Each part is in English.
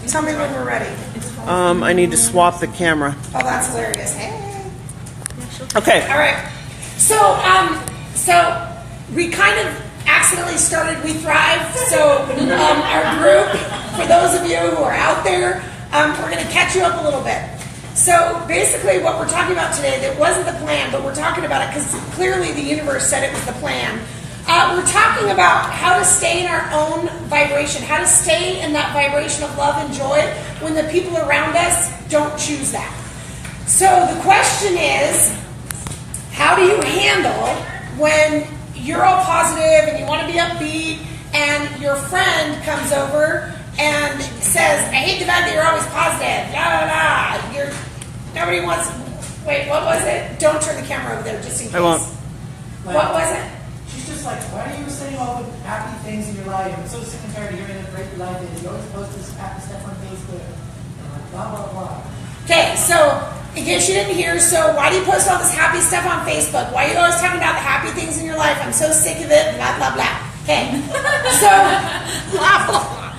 Tell me when we're ready. I need to swap the camera. Oh, that's hilarious. Hey. Okay. All right. So we kind of accidentally started We Thrive. So our group, for those of you who are out there, we're going to catch you up a little bit. So basically what we're talking about today, that wasn't the plan, but we're talking about it because clearly the universe said it was the plan. We're talking about how to stay in our own vibration, how to stay in that vibration of love and joy when the people around us don't choose that. So the question is, how do you handle when you're all positive and you want to be upbeat and your friend comes over and says, I hate the fact that you're always positive, nobody wants, wait, what was it? Don't turn the camera over there just in case. I won't. What was it? She's just like, why are you saying all the happy things in your life? I'm so sick and tired of hearing how great your life is. You always post this happy stuff on Facebook. And like, blah, blah, blah. Okay, so in case you didn't hear, so why do you post all this happy stuff on Facebook? Why are you always talking about the happy things in your life? I'm so sick of it, blah, blah, blah. Okay, so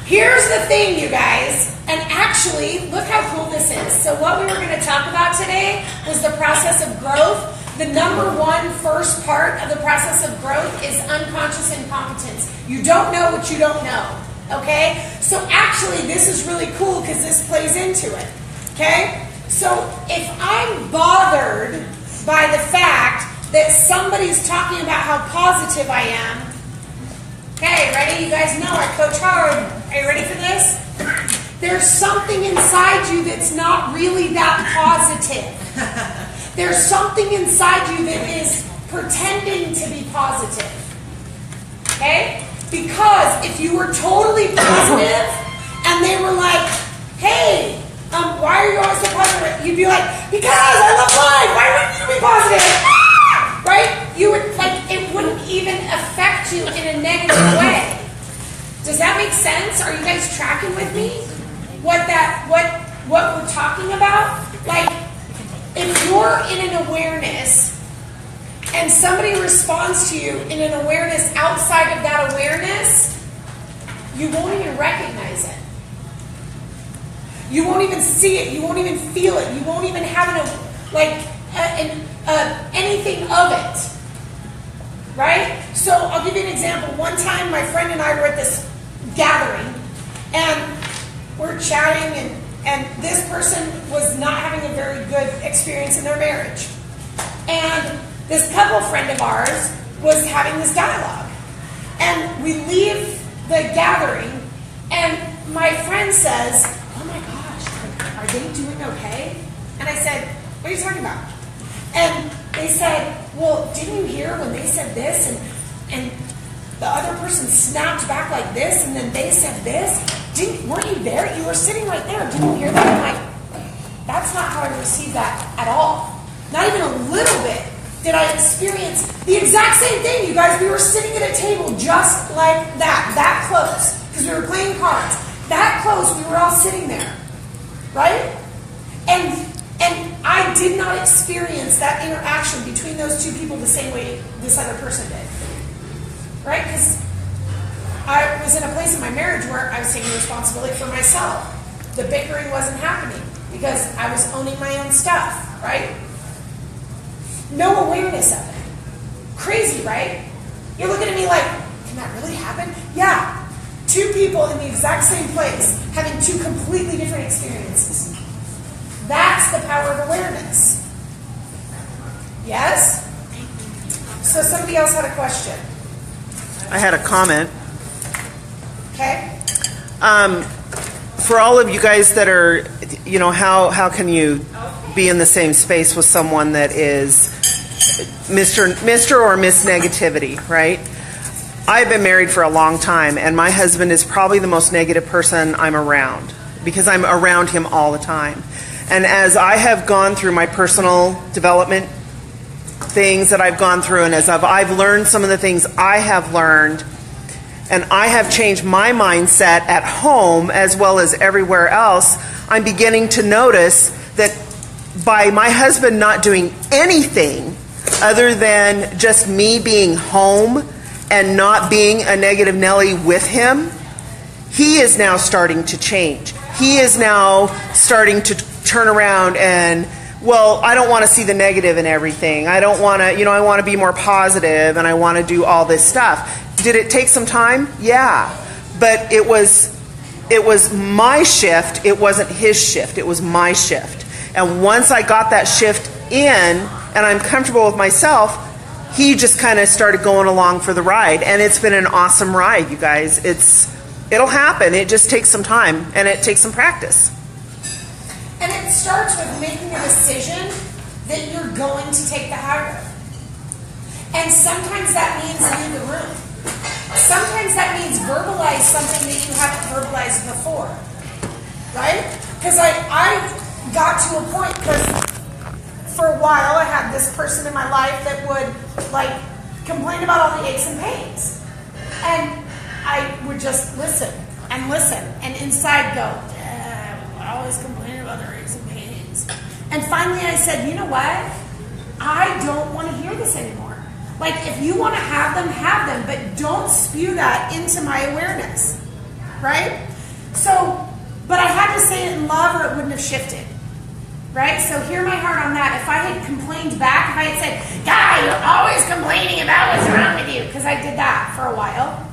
here's the thing, you guys. And actually, look how cool this is. So what we were going to talk about today was the process of growth. The number one first part of the process of growth is unconscious incompetence. You don't know what you don't know, okay? So actually, this is really cool because this plays into it, okay? So if I'm bothered by the fact that somebody's talking about how positive I am, okay, ready? You guys know I coach hard. Are you ready for this? There's something inside you that's not really that positive. There's something inside you that is pretending to be positive. Okay? Because if you were totally positive and they were like, hey, why are you always so positive? You'd be like, because I love life. Why wouldn't you be positive? Ah! Right? You would, like, it wouldn't even affect you in a negative way. Does that make sense? Are you guys tracking with me? What we're talking about? Like, if you're in an awareness and somebody responds to you in an awareness outside of that awareness, you won't even recognize it. You won't even see it. You won't even feel it. You won't even have anything of it. Right? So I'll give you an example. One time my friend and I were at this gathering and we're chatting and this person was not having a very good experience in their marriage. And this couple friend of ours was having this dialogue. And we leave the gathering and my friend says, oh my gosh, are they doing okay? And I said, what are you talking about? And they said, well, didn't you hear when they said this and the other person snapped back like this and then they said this? Weren't you there? You were sitting right there. Didn't you hear that? I'm like, that's not how I received that at all. Not even a little bit did I experience the exact same thing, you guys. We were sitting at a table just like that close, because we were playing cards. That close, we were all sitting there, right? And I did not experience that interaction between those two people the same way this other person did, right? Because I was in a place in my marriage where I was taking responsibility for myself. The bickering wasn't happening because I was owning my own stuff, right? No awareness of it. Crazy, right? You're looking at me like, can that really happen? Yeah. Two people in the exact same place having two completely different experiences. That's the power of awareness. Yes? So somebody else had a question. I had a comment. Okay. For all of you guys that are, how can you be in the same space with someone that is Mr. or Miss Negativity, right? I've been married for a long time, and my husband is probably the most negative person I'm around because I'm around him all the time. And as I have gone through my personal development things that I've gone through, and as I've learned some of the things I have learned, and I have changed my mindset at home as well as everywhere else, I'm beginning to notice that by my husband not doing anything other than just me being home and not being a negative Nelly with him, he is now starting to change. He is now starting to turn around and, well, I don't want to see the negative in everything. I don't want to, I want to be more positive and I want to do all this stuff. Did it take some time? Yeah. But it was my shift. It wasn't his shift. It was my shift. And once I got that shift in and I'm comfortable with myself, he just kind of started going along for the ride. And it's been an awesome ride, you guys. It'll happen. It just takes some time and it takes some practice. And it starts with making a decision that you're going to take the high road. And sometimes that means leave the room. Sometimes that means verbalize something that you haven't verbalized before. Right? Because I got to a point, because for a while I had this person in my life that would complain about all the aches and pains. And I would just listen and inside go, always complaining about their aches and pains. And finally I said, you know what? I don't want to hear this anymore. If you want to have them, but don't spew that into my awareness. Right? So, but I had to say it in love or it wouldn't have shifted. Right? So hear my heart on that. If I had complained back, if I had said, God, you're always complaining about what's wrong with you, because I did that for a while.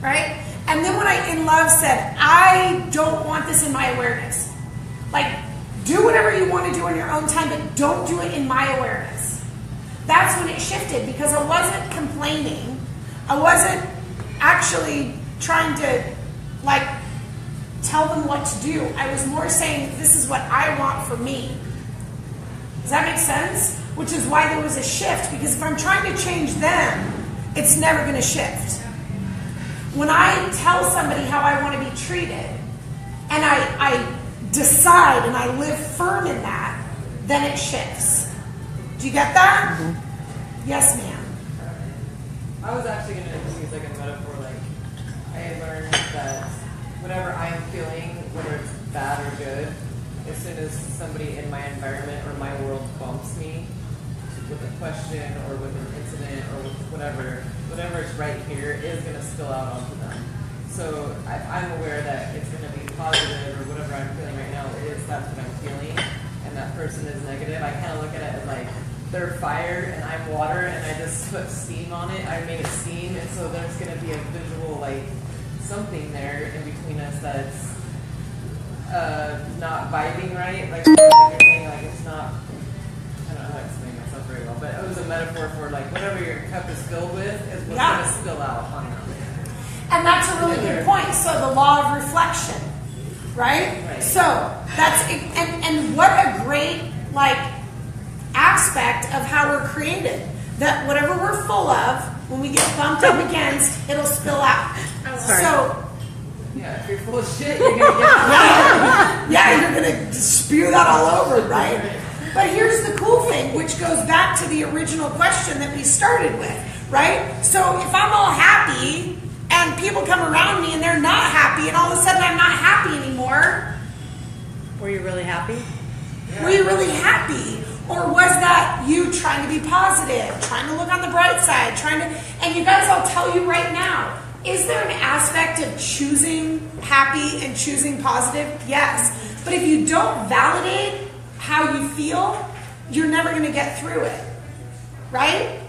Right? And then when I, in love, said, I don't want this in my awareness. Do whatever you want to do on your own time, but don't do it in my awareness. That's when it shifted, because I wasn't complaining. I wasn't actually trying to, tell them what to do. I was more saying, this is what I want for me. Does that make sense? Which is why there was a shift, because if I'm trying to change them, it's never going to shift. When I tell somebody how I want to be treated, and I decide and I live firm in that, then it shifts. Do you get that? Mm-hmm. Yes, ma'am. I was actually going to use a metaphor. I learned that whatever I am feeling, whether it's bad or good, as soon as somebody in my environment or my world bumps me with a question or with an incident or with whatever is right here is going to spill out onto them. So I'm aware that it's going to be positive or whatever I'm feeling right now that's what I'm feeling, and that person is negative. I kind of look at it as they're fire and I'm water, and I just put steam on it. I made it steam, and so there's going to be a visual something there in between us that's not vibing right. You're saying, it's not. I don't know how to explain myself very well, but it was a metaphor for whatever your cup is filled with is what's going to spill out on you. And that's a really good point. So the law of reflection, right? So that's and what a great aspect of how we're created. That whatever we're full of, when we get bumped up against, it'll spill out. So yeah, if you're full of shit, you're gonna get yeah, you're gonna spew that all over, right? But here's the cool thing, which goes back to the original question that we started with, right? So if I'm all happy and people come around me and they're not happy, and all of a sudden I'm not happy anymore. Were you really happy? Were you really happy? Or was that you trying to be positive, trying to look on the bright side, and you guys, I'll tell you right now, is there an aspect of choosing happy and choosing positive? Yes. But if you don't validate how you feel, you're never going to get through it. Right?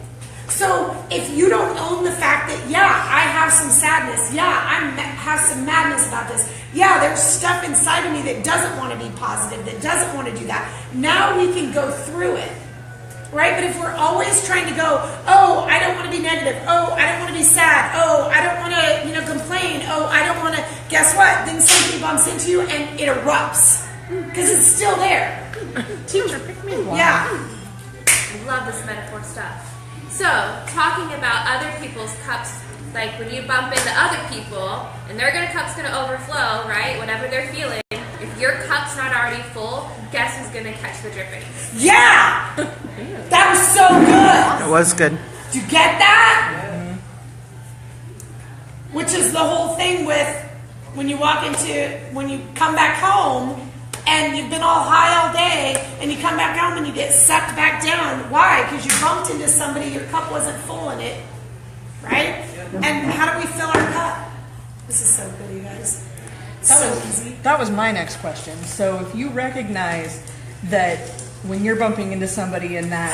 So if you don't own the fact that, yeah, I have some sadness, yeah, I have some madness about this, yeah, there's stuff inside of me that doesn't want to be positive, that doesn't want to do that, now we can go through it. Right? But if we're always trying to go, oh, I don't want to be negative, oh, I don't want to be sad, oh, I don't want to, complain, oh, I don't want to, guess what? Then something bumps into you and it erupts. Because it's still there. Teacher, pick me one. Yeah. I love this metaphor stuff. So, talking about other people's cups, when you bump into other people, and their cup's going to overflow, right? Whatever they're feeling. If your cup's not already full, guess who's going to catch the dripping? Yeah! That was so good. It was good. Did you get that? Yeah. Which is the whole thing with when you come back home and you've been all high all day and you come back home and you get sucked back down. Why? Because you bumped into somebody, your cup wasn't full in it. Right? And how do we fill our cup? This is so good, you guys. So easy. That was my next question. So if you recognize that when you're bumping into somebody and that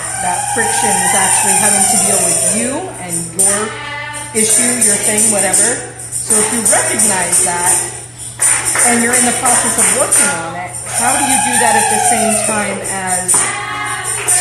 friction is actually having to deal with you and your issue, your thing, whatever. So if you recognize that and you're in the process of working on it, how do you do that at the same time as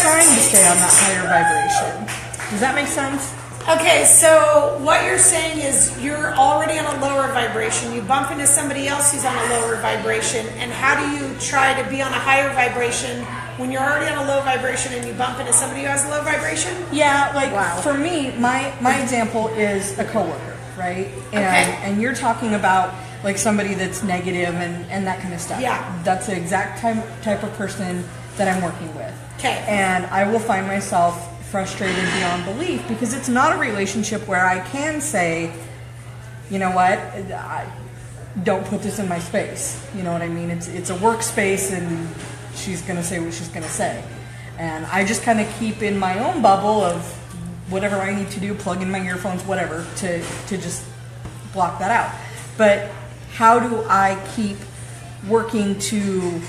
trying to stay on that higher vibration? Does that make sense? Okay, so what you're saying is you're already on a lower vibration. You bump into somebody else who's on a lower vibration, and how do you try to be on a higher vibration when you're already on a low vibration and you bump into somebody who has a low vibration? Yeah, like for me, my example is a coworker, right? And you're talking about like somebody that's negative and that kind of stuff. Yeah. That's the exact type of person that I'm working with. Okay. And I will find myself frustrated beyond belief because it's not a relationship where I can say, you know what, don't put this in my space. You know what I mean? It's a workspace and she's going to say what she's going to say. And I just kind of keep in my own bubble of whatever I need to do, plug in my earphones, whatever, to just block that out. But how do I keep working to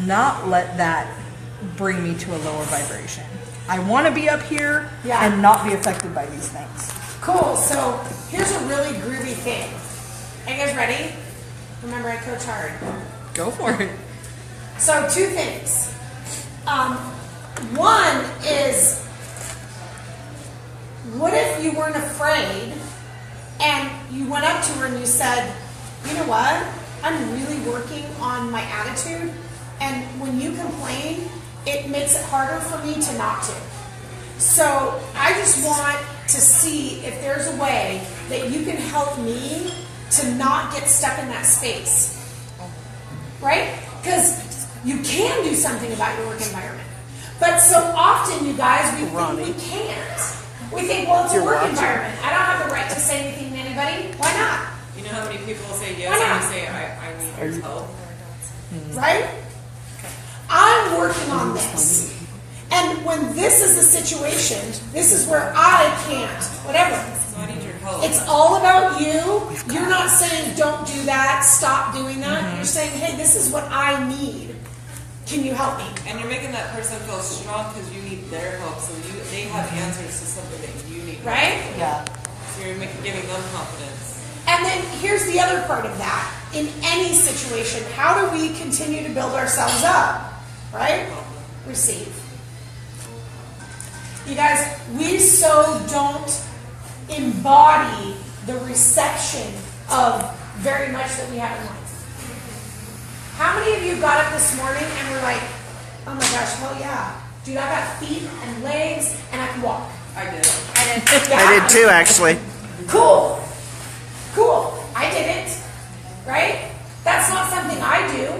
not let that bring me to a lower vibration? I want to be up here and not be affected by these things. Cool. So here's a really groovy thing. Are you guys ready? Remember, I coach hard. Go for it. So 2 things. One is, what if you weren't afraid and you went up to her and you said, you know what? I'm really working on my attitude, and when you complain, it makes it harder for me to not to. So I just want to see if there's a way that you can help me to not get stuck in that space. Right? Because you can do something about your work environment. But so often, you guys, we think we can't. We think, well, it's a work environment. I don't have the right to say anything to anybody. Why not? You know how many people say yes when you say, I need your help? Right? I'm working on this. And when this is the situation, this is where I can't, whatever. I need your help. It's all about you. You're not saying don't do that, stop doing that. You're saying, hey, this is what I need. Can you help me? And you're making that person feel strong because you need their help. So they have answers to something that you need. Right? Yeah. So you're giving them confidence. And then here's the other part of that. In any situation, how do we continue to build ourselves up? Right? Receive. You guys, we so don't embody the reception of very much that we have in life. How many of you got up this morning and were like, oh my gosh, hell yeah. Dude, I got feet and legs and I can walk. I did. I did too, actually. Cool. Cool. I didn't. Right? That's not something I do.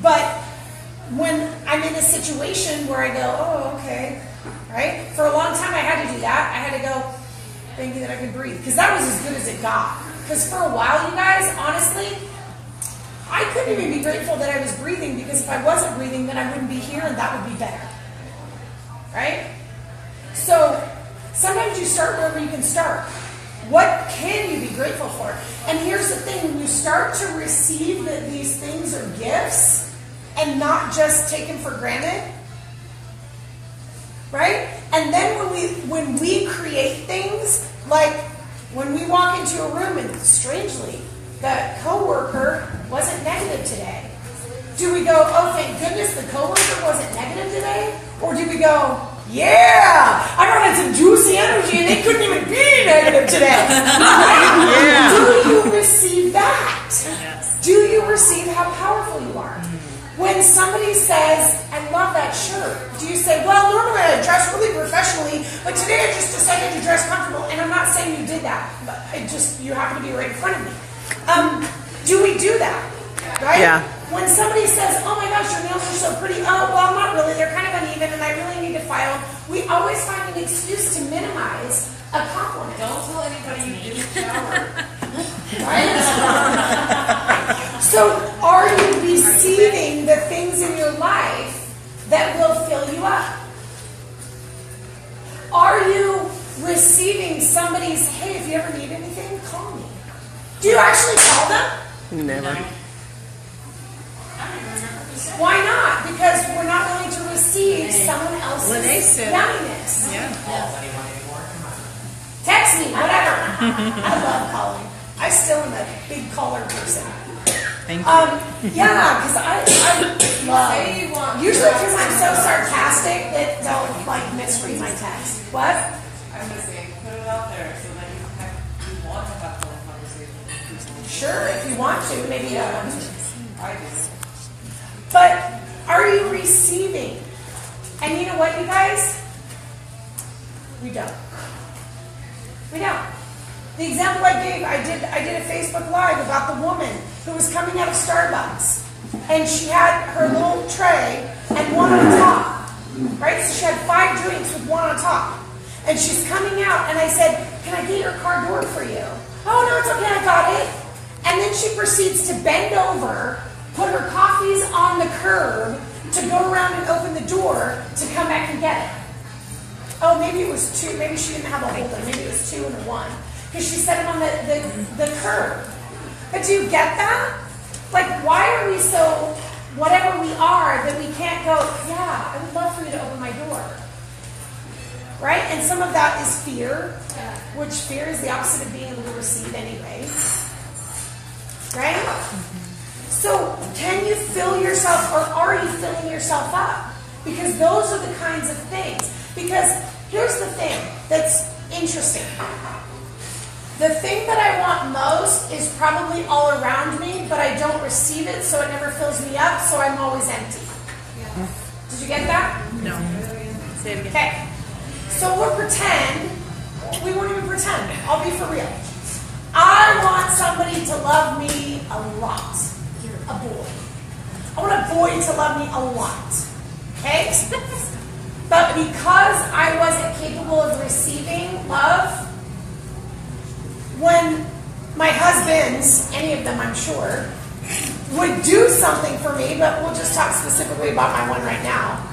But when I'm in a situation where I go, oh, okay. Right? For a long time I had to do that. I had to go, thank you that I could breathe. Because that was as good as it got. Because for a while, you guys, honestly, I couldn't even be grateful that I was breathing, because if I wasn't breathing, then I wouldn't be here, and that would be better. Right? So sometimes you start wherever you can start. What can you be grateful for? And here's the thing, when you start to receive that these things are gifts and not just take them for granted, right? And then when we create things, like when we walk into a room and strangely, the coworker wasn't negative today. Do we go, oh, thank goodness the coworker wasn't negative today? Or do we go, yeah, I brought in some juicy energy and they couldn't even be negative today? Yeah. Do you receive that? Yes. Do you receive how powerful you are? When somebody says, I love that shirt, do you say, well, normally I dress really professionally, but today I just decided to dress comfortable? And I'm not saying you did that, but you happen to be right in front of me. Do we do that? Right? Yeah. When somebody says, oh my gosh, your nails are so pretty, oh, well, not really, they're kind of uneven and I really need to file, we always find an excuse to minimize a compliment. Don't tell anybody you didn't shower. Right? So, are you receiving the things in your life that will fill you up? Are you receiving somebody's, hey, if you ever need anything, call me? Do you actually call them? Never. Why not? Because we're not willing to receive someone else's yumminess. Text me, whatever. I love calling. I still am a big caller person. Thank you. Yeah, because I love. Usually because I'm so sarcastic that they'll like misread my text. What? I'm just saying, put it out there so that you want to have phone conversations with people. Sure, if you want to, maybe you don't want to. I do. But are you receiving? And you know what, you guys? We don't. We don't. The example I gave, I did a Facebook Live about the woman who was coming out of Starbucks, and she had her little tray and one on top, right? So she had 5 drinks with one on top, and she's coming out, and I said, "Can I get your car door for you?" "Oh no, it's okay, I got it." And then she proceeds to bend over, put her coffees on the curb, to go around and open the door to come back and get it. Oh, maybe it was 2. Maybe she didn't have a whole thing. Maybe it was 2 and a 1. Because she set them on the curb. But do you get that? Like, why are we so, whatever we are, that we can't go, yeah, I would love for you to open my door. Right? And some of that is fear, which fear is the opposite of being able to receive anyway. Right? So, can you fill yourself, or are you filling yourself up? Because those are the kinds of things. Because here's the thing that's interesting. The thing that I want most is probably all around me, but I don't receive it, so it never fills me up, so I'm always empty. Yeah. Did you get that? No. Say it again. Okay. So we'll pretend, we won't even pretend, I'll be for real. I want somebody to love me a lot. A boy. I want a boy to love me a lot. Okay? But because I wasn't capable of receiving love, when my husbands, any of them I'm sure, would do something for me, but we'll just talk specifically about my one right now.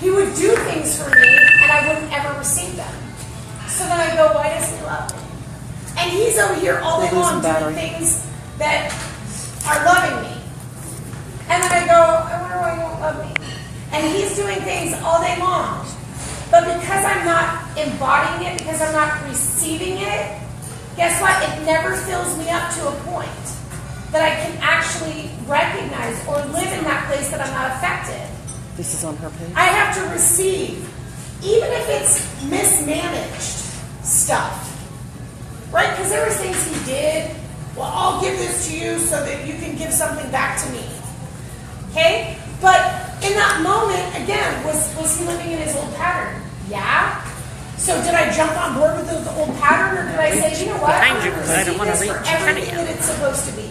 He would do things for me and I wouldn't ever receive them. So then I go, why doesn't he love me? And he's over here all day long doing things that are loving me. And then I go, I wonder why he won't love me. And he's doing things all day long. But because I'm not embodying it, because I'm not receiving it, guess what? It never fills me up to a point that I can actually recognize or live in that place that I'm not affected. This is on her page. I have to receive, even if it's mismanaged stuff. Right? Because there were things he did. Well, I'll give this to you so that you can give something back to me. Okay? But in that moment, again, was he living in his old pattern? Yeah. So did I jump on board with the old pattern, or did I say, you know what? I'm going to receive this for everything that it's supposed to be.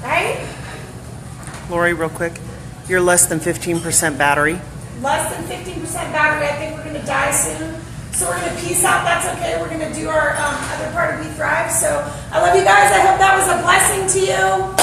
Right? Lori, real quick. You're less than 15% battery. Less than 15% battery. I think we're going to die soon. So we're going to peace out. That's okay. We're going to do our other part of We Thrive. So I love you guys. I hope that was a blessing to you.